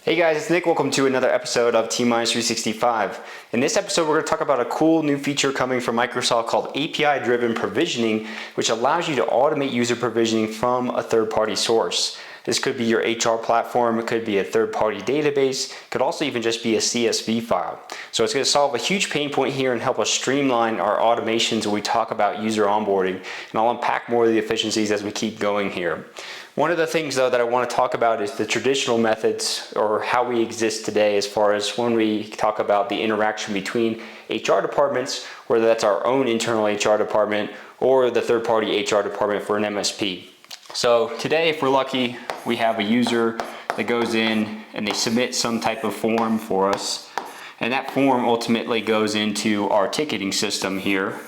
Hey guys, it's Nick. Welcome to another episode of T-365. In this episode, we're going to talk about a cool new feature coming from Microsoft called API-driven provisioning, which allows you to automate user provisioning from a third-party source. This could be your HR platform, it could be a third-party database, it could also even just be a CSV file. So it's going to solve a huge pain point here and help us streamline our automations when we talk about user onboarding. And I'll unpack more of the efficiencies as we keep going here. One of the things though that I want to talk about is the traditional methods or how we exist today as far as when we talk about the interaction between HR departments, whether that's our own internal HR department or the third-party HR department for an MSP. So today, if we're lucky, we have a user that goes in and they submit some type of form for us, and that form ultimately goes into our ticketing system here.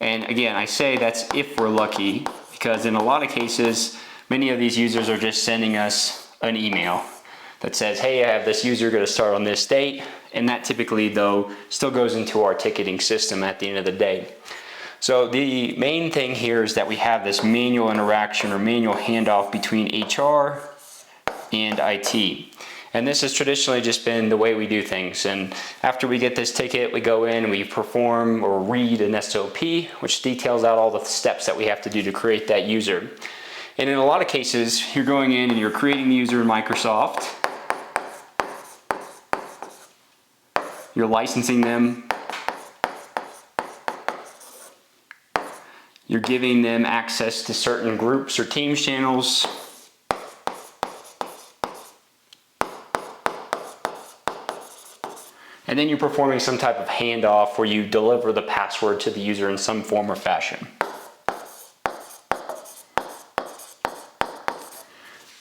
And again, I say that's if we're lucky, because in a lot of cases, many of these users are just sending us an email that says, hey, I have this user going to start on this date, and that typically though still goes into our ticketing system at the end of the day. So the main thing here is that we have this manual interaction or manual handoff between HR and IT. And this has traditionally just been the way we do things. And after we get this ticket, we go in and we perform or read an SOP, which details out all the steps that we have to do to create that user. And in a lot of cases, you're going in and you're creating the user in Microsoft. You're licensing them. You're giving them access to certain groups or Teams channels. And then you're performing some type of handoff where you deliver the password to the user in some form or fashion.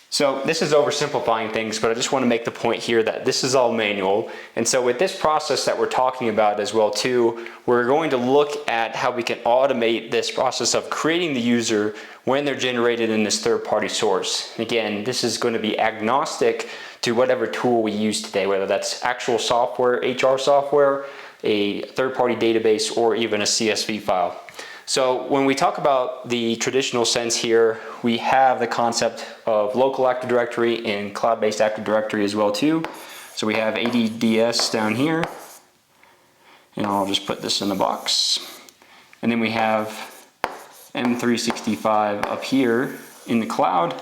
So this is oversimplifying things, but I just want to make the point here that this is all manual. And so with this process that we're talking about as well too, we're going to look at how we can automate this process of creating the user when they're generated in this third-party source. Again, this is going to be agnostic to whatever tool we use today, whether that's actual software, HR software, a third-party database, or even a CSV file. So when we talk about the traditional sense here, we have the concept of local Active Directory and cloud-based Active Directory as well too. So we have ADDS down here, and I'll just put this in the box. And then we have M365 up here in the cloud.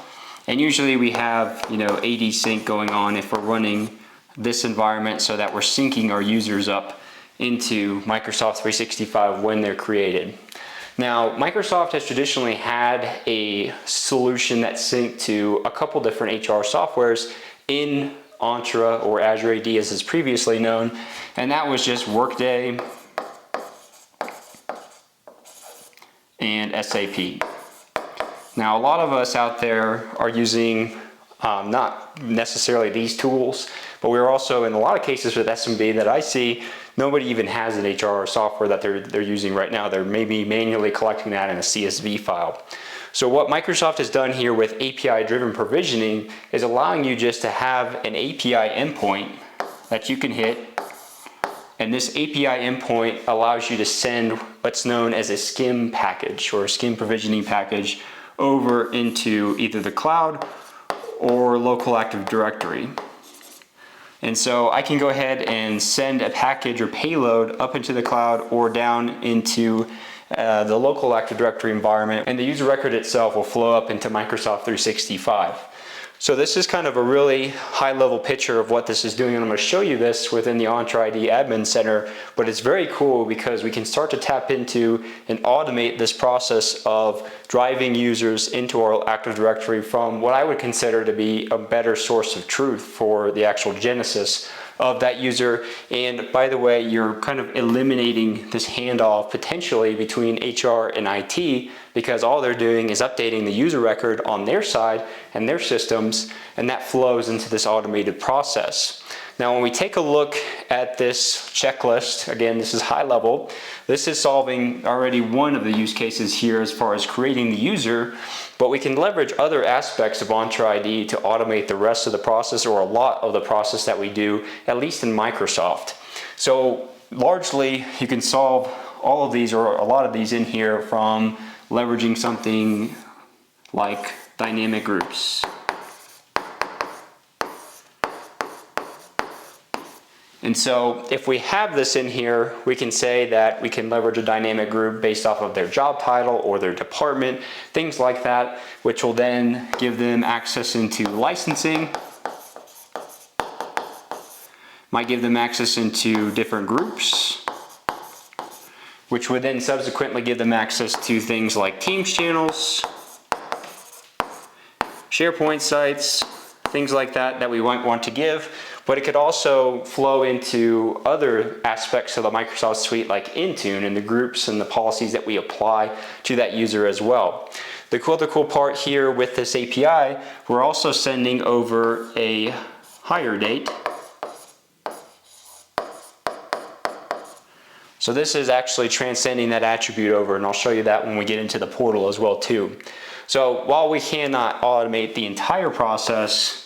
And usually we have, AD sync going on if we're running this environment so that we're syncing our users up into Microsoft 365 when they're created. Now, Microsoft has traditionally had a solution that synced to a couple different HR softwares in Entra or Azure AD as is previously known, and that was just Workday and SAP. Now, a lot of us out there are using not necessarily these tools, but we're also in a lot of cases with SMB that I see, nobody even has an HR software that they're using right now. They're maybe manually collecting that in a CSV file. So what Microsoft has done here with API-driven provisioning is allowing you just to have an API endpoint that you can hit, and this API endpoint allows you to send what's known as a SCIM package or a SCIM provisioning package over into either the cloud or local Active Directory. And so I can go ahead and send a package or payload up into the cloud or down into the local Active Directory environment, and the user record itself will flow up into Microsoft 365. So this is kind of a really high-level picture of what this is doing, and I'm going to show you this within the Entra ID Admin Center, but it's very cool because we can start to tap into and automate this process of driving users into our Active Directory from what I would consider to be a better source of truth for the actual genesis of that user. And by the way, you're kind of eliminating this handoff potentially between HR and IT, because all they're doing is updating the user record on their side and their systems, and that flows into this automated process. Now, when we take a look at this checklist, again, this is high level. This is solving already one of the use cases here as far as creating the user, but we can leverage other aspects of Entra ID to automate the rest of the process, or a lot of the process that we do, at least in Microsoft. So largely, you can solve all of these or a lot of these in here from leveraging something like dynamic groups. And so if we have this in here, we can say that we can leverage a dynamic group based off of their job title or their department, things like that, which will then give them access into licensing, might give them access into different groups, which would then subsequently give them access to things like Teams channels, SharePoint sites, things like that we might want to give. But it could also flow into other aspects of the Microsoft suite like Intune and the groups and the policies that we apply to that user as well. The cool part here with this API, we're also sending over a hire date. So this is actually transcending that attribute over, and I'll show you that when we get into the portal as well too. So while we cannot automate the entire process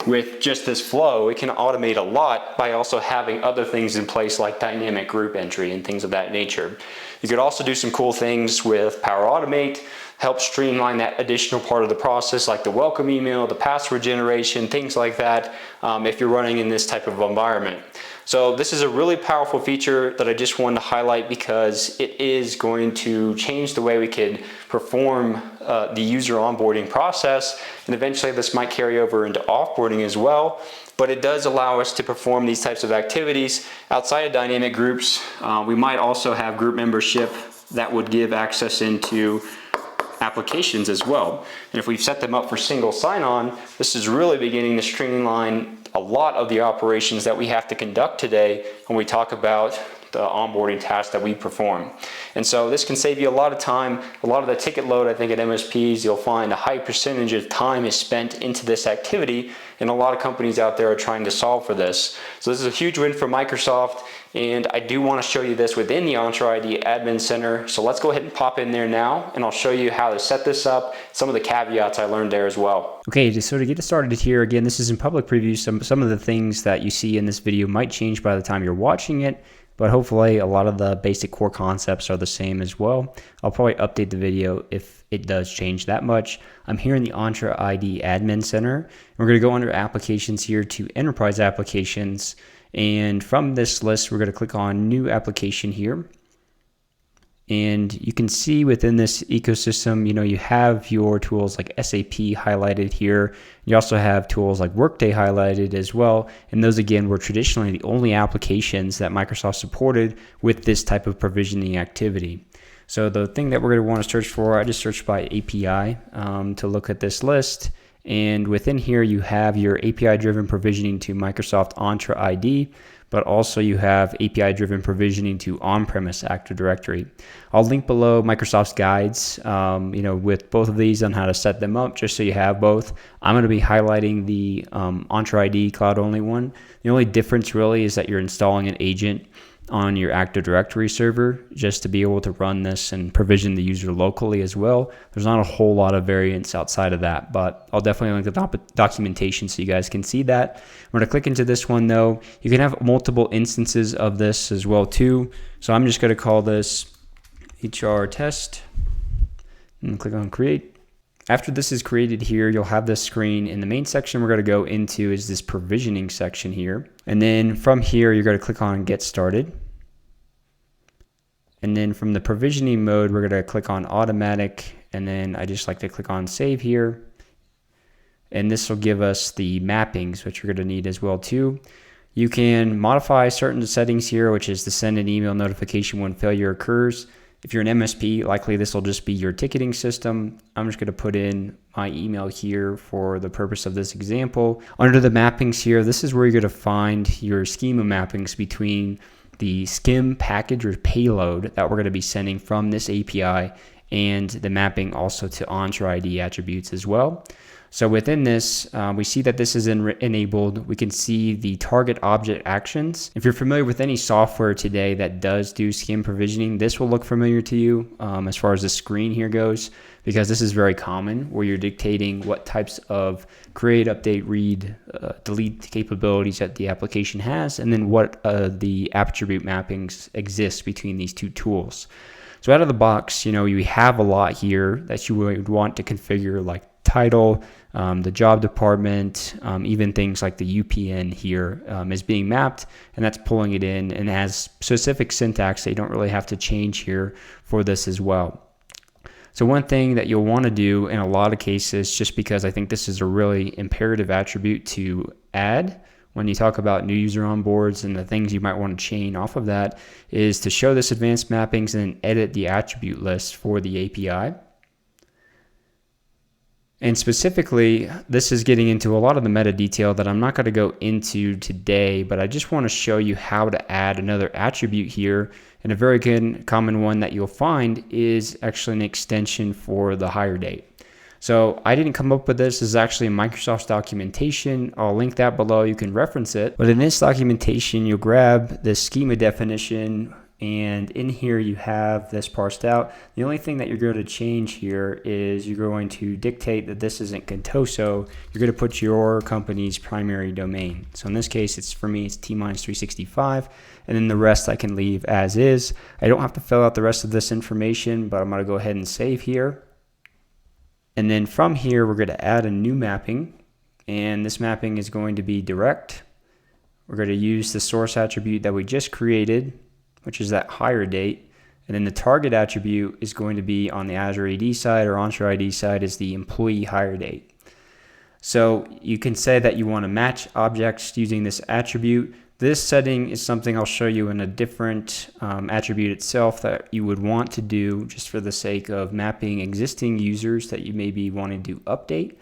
with just this flow, we can automate a lot by also having other things in place like dynamic group entry and things of that nature. You could also do some cool things with Power Automate, help streamline that additional part of the process like the welcome email, the password generation, things like that, if you're running in this type of environment. So this is a really powerful feature that I just wanted to highlight because it is going to change the way we could perform the user onboarding process, and eventually this might carry over into offboarding as well. But it does allow us to perform these types of activities outside of dynamic groups. We might also have group membership that would give access into applications as well. And if we've set them up for single sign-on, this is really beginning to streamline a lot of the operations that we have to conduct today when we talk about the onboarding tasks that we perform. And so this can save you a lot of time. A lot of the ticket load, I think at MSPs, you'll find a high percentage of time is spent into this activity, and a lot of companies out there are trying to solve for this. So this is a huge win for Microsoft, and I do want to show you this within the Entra ID Admin Center. So let's go ahead and pop in there now, and I'll show you how to set this up, some of the caveats I learned there as well. Okay, just so to get started here, again, this is in public preview. Some of the things that you see in this video might change by the time you're watching it, but hopefully a lot of the basic core concepts are the same as well. I'll probably update the video if it does change that much. I'm here in the Entra ID Admin Center. We're going to go under Applications here to Enterprise Applications. And from this list, we're going to click on New Application here. And you can see within this ecosystem, you have your tools like SAP highlighted here. You also have tools like Workday highlighted as well. And those, again, were traditionally the only applications that Microsoft supported with this type of provisioning activity. So the thing that we're going to want to search for, I just searched by API to look at this list. And within here, you have your API-driven provisioning to Microsoft Entra ID, but also you have API-driven provisioning to on-premise Active Directory. I'll link below Microsoft's guides, with both of these on how to set them up, just so you have both. I'm going to be highlighting the Entra ID cloud-only one. The only difference really is that you're installing an agent on your Active Directory server just to be able to run this and provision the user locally as well. There's not a whole lot of variance outside of that, but I'll definitely link the documentation so you guys can see that. I'm going to click into this one though. You can have multiple instances of this as well too. So I'm just going to call this HR test and click on create. After this is created here, you'll have this screen. In the main section we're going to go into is this provisioning section here. And then from here, you're going to click on get started. And then from the provisioning mode, we're going to click on automatic. And then I just like to click on save here. And this will give us the mappings, which we're going to need as well too. You can modify certain settings here, which is to send an email notification when failure occurs. If you're an MSP, likely this will just be your ticketing system. I'm just going to put in my email here for the purpose of this example. Under the mappings here, this is where you're going to find your schema mappings between the SCIM package or payload that we're going to be sending from this API and the mapping also to Entra ID attributes as well. So within this, we see that this is enabled. We can see the target object actions. If you're familiar with any software today that does do SCIM provisioning, this will look familiar to you as far as the screen here goes, because this is very common where you're dictating what types of create, update, read, delete capabilities that the application has, and then what the attribute mappings exist between these two tools. So out of the box, you have a lot here that you would want to configure, like title, the job department, even things like the UPN here is being mapped, and that's pulling it in and has specific syntax that you don't really have to change here for this as well. So one thing that you'll want to do in a lot of cases, just because I think this is a really imperative attribute to add when you talk about new user onboards and the things you might want to chain off of that, is to show this advanced mappings and edit the attribute list for the API. And specifically, this is getting into a lot of the meta detail that I'm not going to go into today, but I just want to show you how to add another attribute here. And a very good common one that you'll find is actually an extension for the hire date. So I didn't come up with this. This is actually Microsoft's documentation. I'll link that below. You can reference it. But in this documentation, you'll grab the schema definition, and in here you have this parsed out. The only thing that you're going to change here is you're going to dictate that this isn't Contoso. You're going to put your company's primary domain. So in this case, it's for me, it's T-365, and then the rest I can leave as is. I don't have to fill out the rest of this information, but I'm going to go ahead and save here. And then from here, we're going to add a new mapping, and this mapping is going to be direct. We're going to use the source attribute that we just created, which is that hire date. And then the target attribute is going to be on the Azure AD side or Onshore ID side is the employee hire date. So you can say that you want to match objects using this attribute. This setting is something I'll show you in a different attribute itself that you would want to do just for the sake of mapping existing users that you may be wanting to update.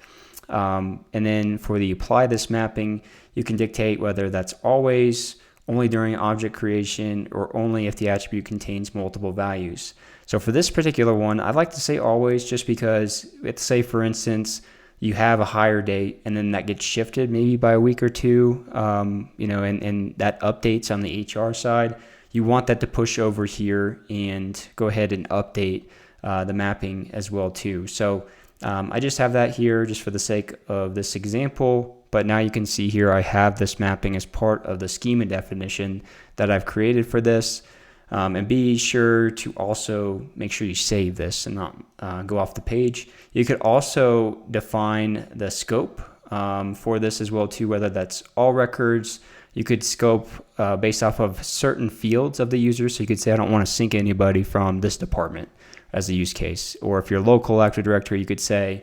And then for the apply this mapping, you can dictate whether that's always, only during object creation, or only if the attribute contains multiple values. So for this particular one, I'd like to say always, just because, let's say for instance, you have a hire date and then that gets shifted maybe by a week or two, and that updates on the HR side. You want that to push over here and go ahead and update the mapping as well too. So I just have that here just for the sake of this example. But now you can see here I have this mapping as part of the schema definition that I've created for this. And be sure to also make sure you save this and not go off the page. You could also define the scope for this as well too, whether that's all records. You could scope based off of certain fields of the user. So you could say, I don't want to sync anybody from this department as a use case. Or if you're local Active Directory, you could say,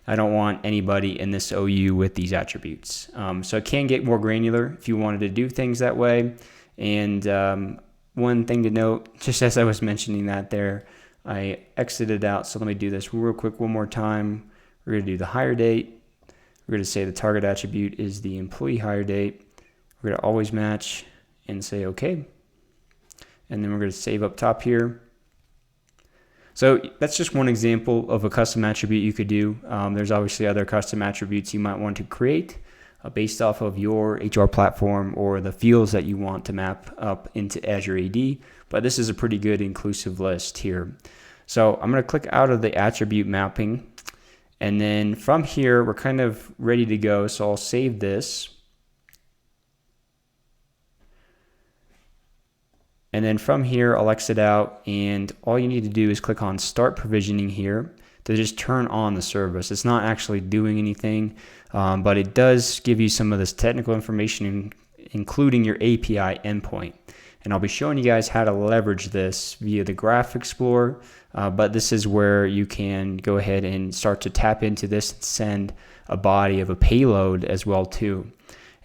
I don't want anybody in this OU with these attributes. So it can get more granular if you wanted to do things that way. And one thing to note, just as I was mentioning that there, I exited out. So let me do this real quick one more time. We're going to do the hire date. We're going to say the target attribute is the employee hire date. We're going to always match and say OK. And then we're going to save up top here. So that's just one example of a custom attribute you could do. There's obviously other custom attributes you might want to create based off of your HR platform or the fields that you want to map up into Azure AD. But this is a pretty good inclusive list here. So I'm going to click out of the attribute mapping. And then from here, we're kind of ready to go. So I'll save this. And then from here, I'll exit out, and all you need to do is click on Start Provisioning here to just turn on the service. It's not actually doing anything, but it does give you some of this technical information, including your API endpoint. And I'll be showing you guys how to leverage this via the Graph Explorer, but this is where you can go ahead and start to tap into this and send a body of a payload as well too.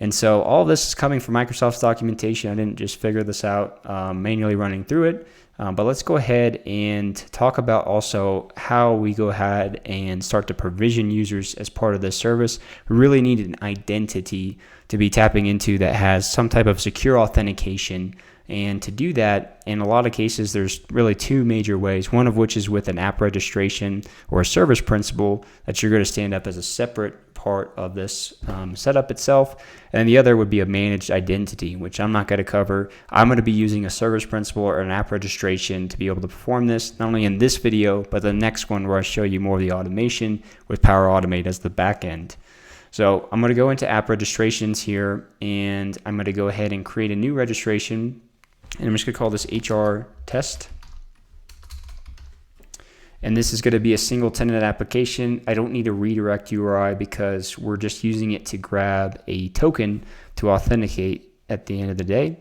And so all of this is coming from Microsoft's documentation. I didn't just figure this out manually running through it. But let's go ahead and talk about also how we go ahead and start to provision users as part of this service. We really need an identity to be tapping into that has some type of secure authentication. And to do that, in a lot of cases, there's really two major ways, one of which is with an app registration or a service principal that you're going to stand up as a separate part of this setup itself. And the other would be a managed identity, which I'm not going to cover. I'm going to be using a service principal or an app registration to be able to perform this, not only in this video, but the next one where I show you more of the automation with Power Automate as the back end. So I'm going to go into app registrations here, and I'm going to go ahead and create a new registration. And I'm just going to call this HR test. And this is going to be a single tenant application. I don't need a redirect URI because we're just using it to grab a token to authenticate at the end of the day.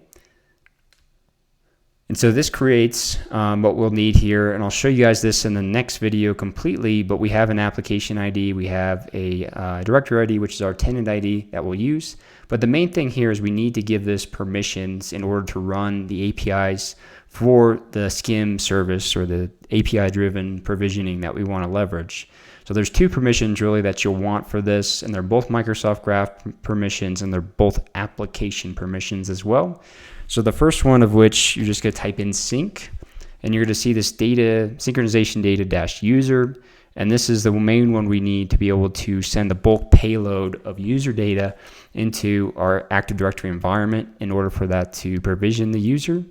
And so this creates what we'll need here, and I'll show you guys this in the next video completely, but we have an application ID, we have a directory ID, which is our tenant ID that we'll use. But the main thing here is we need to give this permissions in order to run the APIs for the SCIM service or the API-driven provisioning that we want to leverage. So there's two permissions really that you'll want for this, and they're both Microsoft Graph permissions, and they're both application permissions as well. So the first one of which you're just going to type in sync, and you're going to see this data synchronization data dash user, and this is the main one we need to be able to send the bulk payload of user data into our Active Directory environment in order for that to provision the user.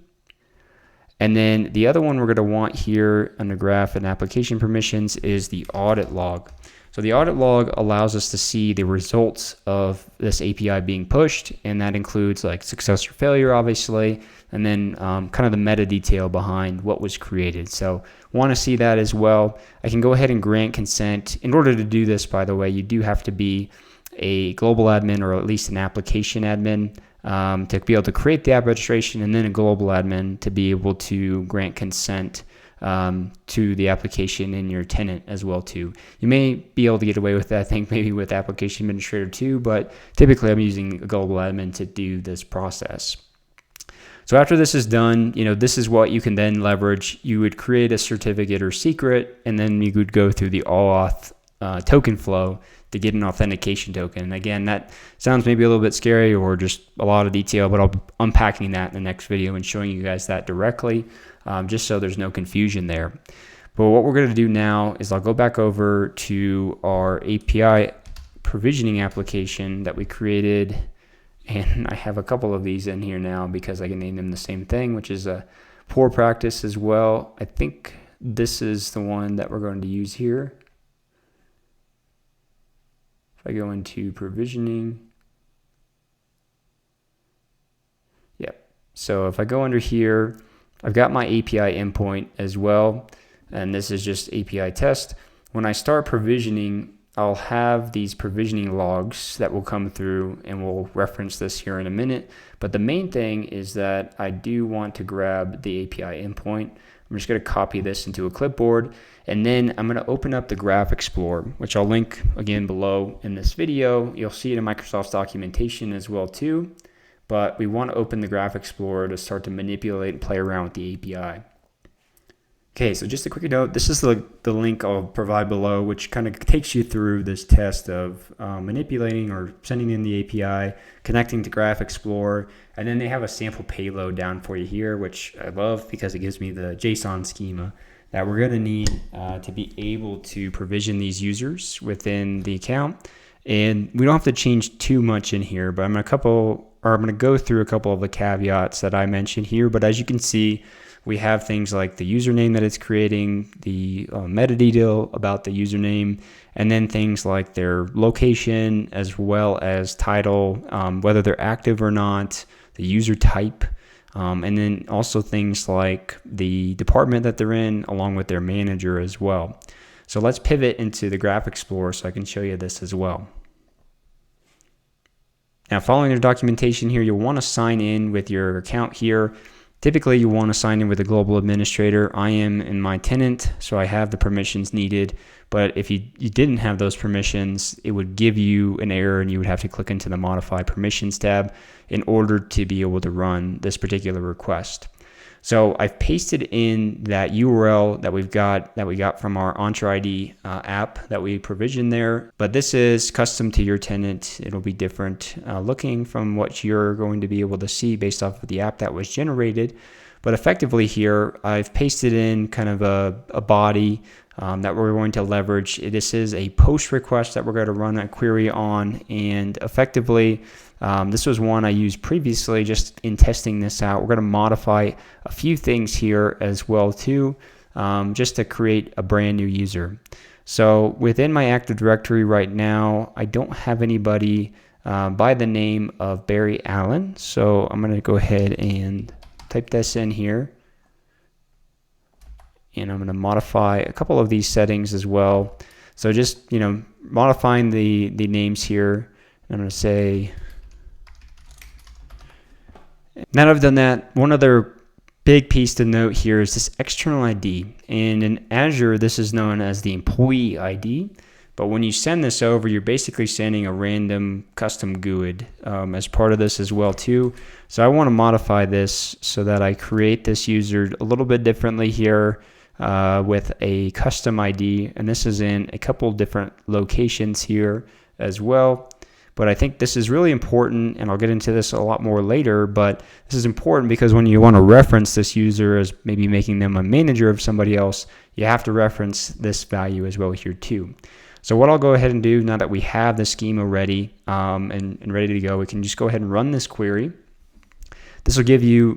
And then the other one we're going to want here under graph and application permissions is the audit log. So the audit log allows us to see the results of this API being pushed, and that includes like success or failure, obviously, and then kind of the meta detail behind what was created. So want to see that as well. I can go ahead and grant consent. In order to do this, by the way, you do have to be a global admin or at least an application admin to be able to create the app registration, and then a global admin to be able to grant consent to the application in your tenant as well too. You may be able to get away with that, I think maybe with application administrator too, but typically I'm using a global admin to do this process. So after this is done, this is what you can then leverage. You would create a certificate or secret, and then you could go through the OAuth token flow to get an authentication token. And again, that sounds maybe a little bit scary or just a lot of detail, but I'll be unpacking that in the next video and showing you guys that directly, just so there's no confusion there. But what we're going to do now is I'll go back over to our API provisioning application that we created, and I have a couple of these in here now because I can name them the same thing, which is a poor practice as well. I think this is the one that we're going to use here. If I go into provisioning, yep. So if I go under here, I've got my API endpoint as well, and this is just API test. When I start provisioning, I'll have these provisioning logs that will come through, and we'll reference this here in a minute. But the main thing is that I do want to grab the API endpoint. I'm just going to copy this into a clipboard, and then I'm going to open up the Graph Explorer, which I'll link again below in this video. You'll see it in Microsoft's documentation as well too, but we want to open the Graph Explorer to start to manipulate and play around with the API. Okay, so just a quick note, this is the link I'll provide below, which kind of takes you through this test of manipulating or sending in the API, connecting to Graph Explorer, and then they have a sample payload down for you here, which I love because it gives me the JSON schema that we're going to need to be able to provision these users within the account. And we don't have to change too much in here, but I'm going to go through a couple of the caveats that I mentioned here. But as you can see, we have things like the username that it's creating, the metadata about the username, and then things like their location as well as title, whether they're active or not, the user type, and then also things like the department that they're in along with their manager as well. So let's pivot into the Graph Explorer so I can show you this as well. Now, following their documentation here, you'll want to sign in with your account here. Typically, you want to sign in with a global administrator. I am in my tenant, so I have the permissions needed. But if you didn't have those permissions, it would give you an error and you would have to click into the Modify Permissions tab in order to be able to run this particular request. So I've pasted in that URL that we got from our Entra ID app that we provisioned there. But this is custom to your tenant. It'll be different looking from what you're going to be able to see based off of the app that was generated. But effectively here, I've pasted in kind of a body that we're going to leverage. This is a post request that we're going to run a query on, and effectively this was one I used previously just in testing this out. We're going to modify a few things here as well too, just to create a brand new user. So within my Active Directory right now, I don't have anybody by the name of Barry Allen. So I'm going to go ahead and type this in here. and I'm going to modify a couple of these settings as well. So just, modifying the names here. I'm going to say, now that I've done that, one other big piece to note here is this external ID. And in Azure, this is known as the employee ID. But when you send this over, you're basically sending a random custom GUID as part of this as well too. So I want to modify this so that I create this user a little bit differently here with a custom ID. And this is in a couple different locations here as well. But I think this is really important, and I'll get into this a lot more later, but this is important because when you want to reference this user as maybe making them a manager of somebody else, you have to reference this value as well here too. So what I'll go ahead and do now that we have the schema ready and ready to go, we can just go ahead and run this query. This will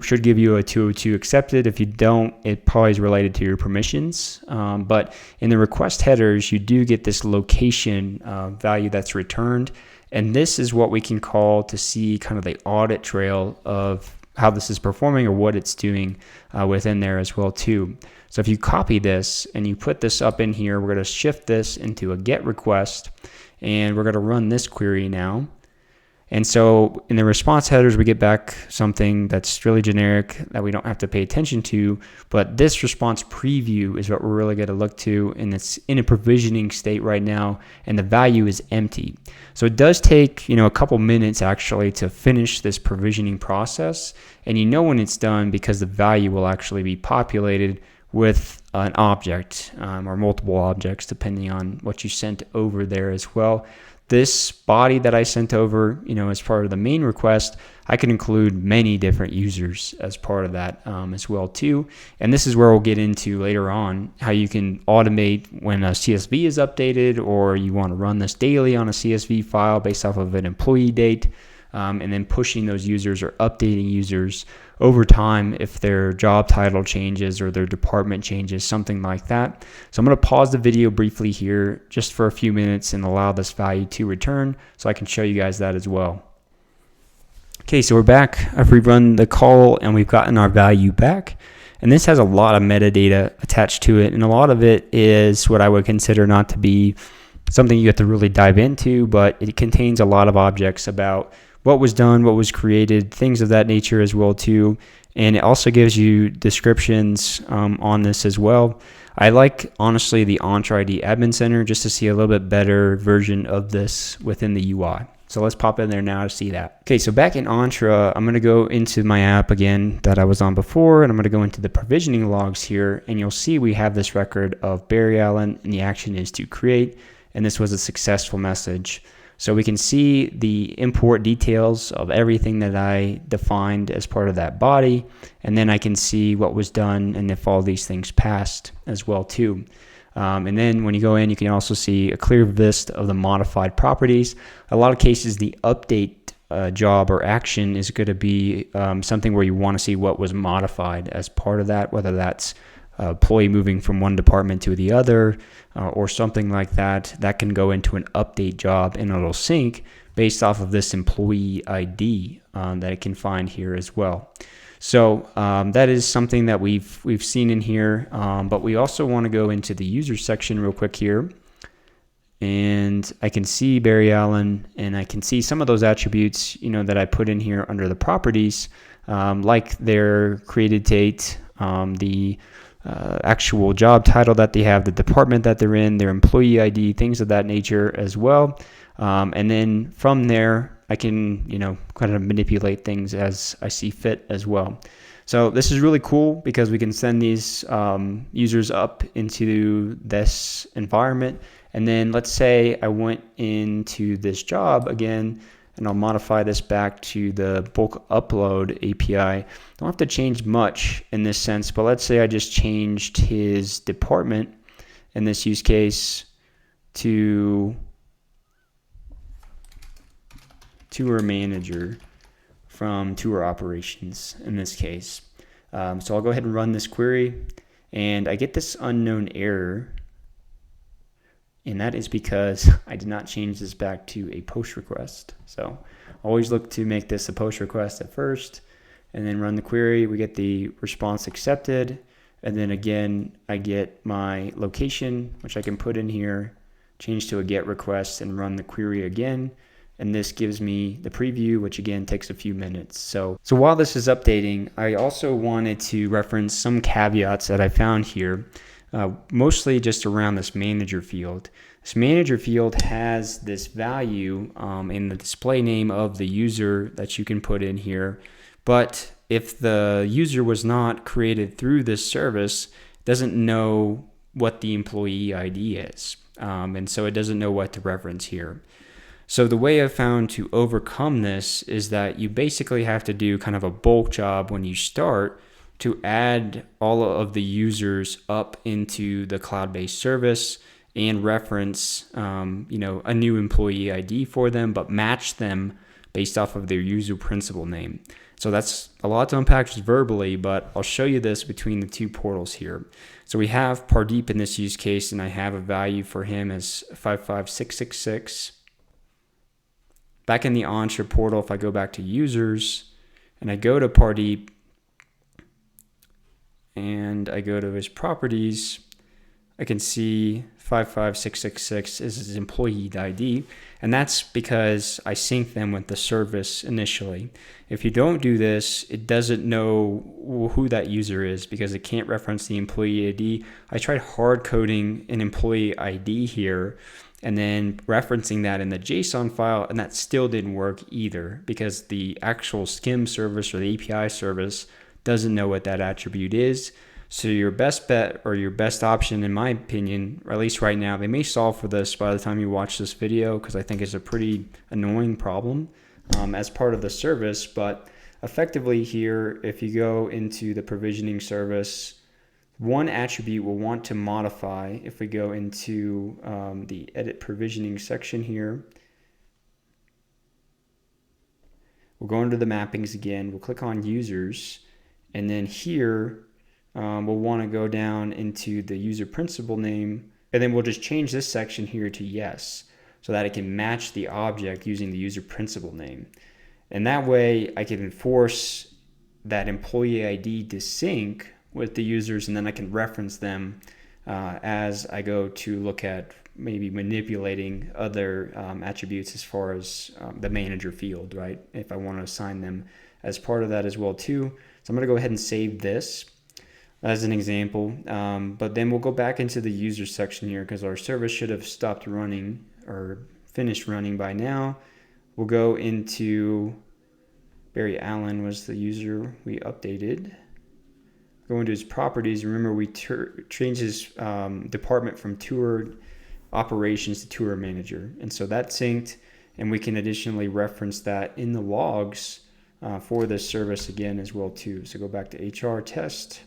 should give you a 202 accepted. If you don't, it probably is related to your permissions. But in the request headers, you do get this location value that's returned. And this is what we can call to see kind of the audit trail of how this is performing or what it's doing within there as well too. So if you copy this and you put this up in here, we're going to shift this into a GET request, and we're going to run this query now. And so in the response headers, we get back something that's really generic that we don't have to pay attention to, but this response preview is what we're really going to look to, and it's in a provisioning state right now, and the value is empty. So it does take, a couple minutes actually to finish this provisioning process, and when it's done because the value will actually be populated with an object or multiple objects depending on what you sent over there as well. This body that I sent over, as part of the main request, I can include many different users as part of that as well too. And this is where we'll get into later on how you can automate when a CSV is updated, or you want to run this daily on a CSV file based off of an employee date, and then pushing those users or updating users over time if their job title changes or their department changes, something like that. So I'm going to pause the video briefly here just for a few minutes and allow this value to return so I can show you guys that as well. Okay, so we're back. I've rerun the call and we've gotten our value back. And this has a lot of metadata attached to it, and a lot of it is what I would consider not to be something you have to really dive into, but it contains a lot of objects about what was done, what was created, things of that nature as well too. And it also gives you descriptions on this as well. I like, honestly, the Entra ID Admin Center just to see a little bit better version of this within the UI. So let's pop in there now to see that. Okay, so back in Entra, I'm going to go into my app again that I was on before, and I'm going to go into the provisioning logs here, and you'll see we have this record of Barry Allen, and the action is to create, and this was a successful message. So we can see the import details of everything that I defined as part of that body, and then I can see what was done and if all these things passed as well too. And then when you go in, you can also see a clear list of the modified properties. A lot of cases, the update job or action is going to be something where you want to see what was modified as part of that, whether that's employee moving from one department to the other or something like that. That can go into an update job, and it'll sync based off of this employee ID that it can find here as well. So that is something that we've seen in here, but we also want to go into the user section real quick here, and I can see Barry Allen, and I can see some of those attributes that I put in here under the properties, like their created date, the actual job title that they have, the department that they're in, their employee ID, things of that nature as well. And then from there, I can, kind of manipulate things as I see fit as well. So this is really cool because we can send these users up into this environment. And then let's say I went into this job again, and I'll modify this back to the bulk upload API. Don't have to change much in this sense, but let's say I just changed his department in this use case to tour manager from tour operations in this case. So I'll go ahead and run this query, and I get this unknown error. And that is because I did not change this back to a post request. So always look to make this a post request at first, and then run the query. We get the response accepted, And then again, I get my location, which I can put in here, change to a GET request, and run the query again. And this gives me the preview, which again takes a few minutes. So while this is updating, I also wanted to reference some caveats that I found here, mostly just around this manager field. This manager field has this value in the display name of the user that you can put in here. But if the user was not created through this service, it doesn't know what the employee ID is. And so it doesn't know what to reference here. So the way I've found to overcome this is that you basically have to do kind of a bulk job when you start to add all of the users up into the cloud-based service and reference a new employee ID for them, but match them based off of their user principal name. So that's a lot to unpack just verbally, but I'll show you this between the two portals here. So we have Pardeep in this use case, and I have a value for him as 55666. Back in the Entra portal, if I go back to users and I go to Pardeep and I go to his properties, I can see 55666 is his employee ID, and that's because I synced them with the service initially. If you don't do this, it doesn't know who that user is because it can't reference the employee ID. I tried hard coding an employee ID here and then referencing that in the JSON file, and that still didn't work either because the actual SCIM service or the API service doesn't know what that attribute is. So your best bet or your best option, in my opinion, or at least right now, they may solve for this by the time you watch this video because I think it's a pretty annoying problem as part of the service. But effectively here, if you go into the provisioning service, one attribute we'll want to modify if we go into the edit provisioning section here. We'll go into the mappings again. We'll click on users, and then here we'll want to go down into the user principal name, and then we'll just change this section here to yes so that it can match the object using the user principal name. And that way I can enforce that employee ID to sync with the users, and then I can reference them as I go to look at maybe manipulating other attributes as far as the manager field, right? If I want to assign them as part of that as well too. So I'm going to go ahead and save this as an example, but then we'll go back into the user section here because our service should have stopped running or finished running by now. We'll go into Barry Allen was the user we updated. Go into his properties. Remember, we changed his department from tour operations to tour manager. And so that's synced, and we can additionally reference that in the logs for this service again as well too. So go back to HR test.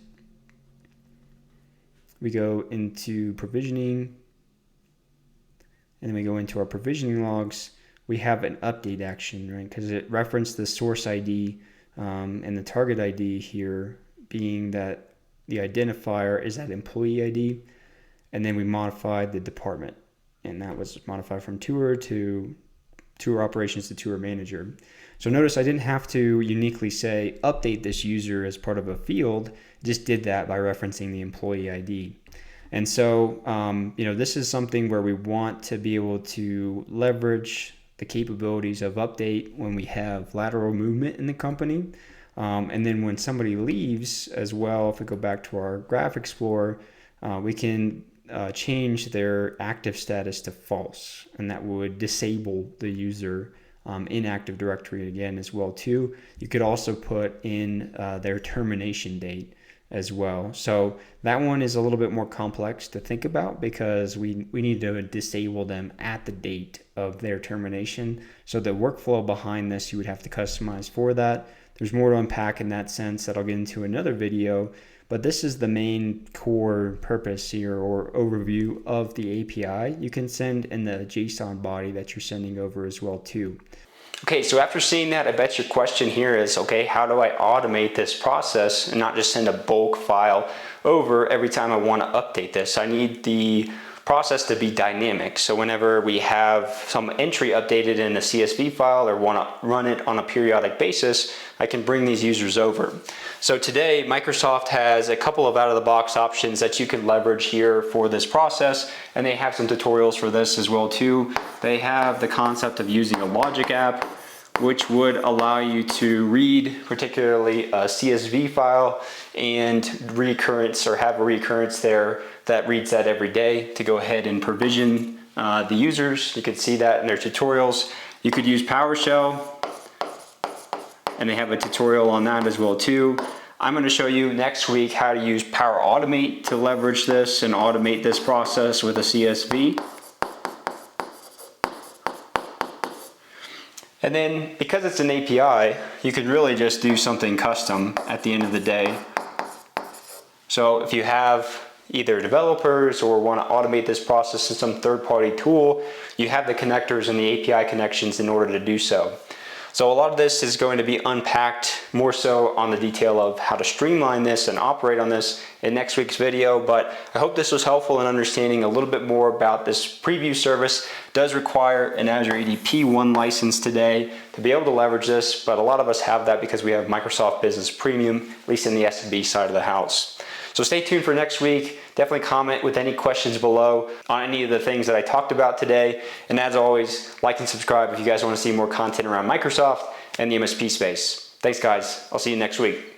We go into provisioning, and then we go into our provisioning logs. We have an update action, right? Because it referenced the source ID and the target ID here being that the identifier is that employee ID, and then we modified the department, and that was modified from tour to tour operations to tour manager. So notice I didn't have to uniquely say update this user as part of a field, just did that by referencing the employee ID. And so this is something where we want to be able to leverage the capabilities of update when we have lateral movement in the company. And then when somebody leaves as well, if we go back to our Graph Explorer, we can change their active status to false, and that would disable the user in Active Directory again as well too. You could also put in their termination date as well. So that one is a little bit more complex to think about because we need to disable them at the date of their termination. So the workflow behind this, you would have to customize for that. There's more to unpack in that sense that I'll get into another video, but this is the main core purpose here or overview of the API. You can send in the JSON body that you're sending over as well too. Okay, so after seeing that, I bet your question here is, okay, how do I automate this process and not just send a bulk file over every time I want to update this? I need the process to be dynamic. So whenever we have some entry updated in a CSV file or want to run it on a periodic basis, I can bring these users over. So today, Microsoft has a couple of out-of-the-box options that you can leverage here for this process, and they have some tutorials for this as well too. They have the concept of using a logic app, which would allow you to read particularly a CSV file and recurrence, or have a recurrence there that reads that every day to go ahead and provision the users. You can see that in their tutorials. You could use PowerShell, and they have a tutorial on that as well too. I'm going to show you next week how to use Power Automate to leverage this and automate this process with a CSV. And then because it's an API, you can really just do something custom at the end of the day. So if you have either developers or want to automate this process in some third-party tool, you have the connectors and the API connections in order to do so. So a lot of this is going to be unpacked more so on the detail of how to streamline this and operate on this in next week's video, but I hope this was helpful in understanding a little bit more about this preview service. It does require an Azure AD P1 license today to be able to leverage this, but a lot of us have that because we have Microsoft Business Premium, at least in the SMB side of the house. So stay tuned for next week. Definitely comment with any questions below on any of the things that I talked about today. And as always, like and subscribe if you guys want to see more content around Microsoft and the MSP space. Thanks guys. I'll see you next week.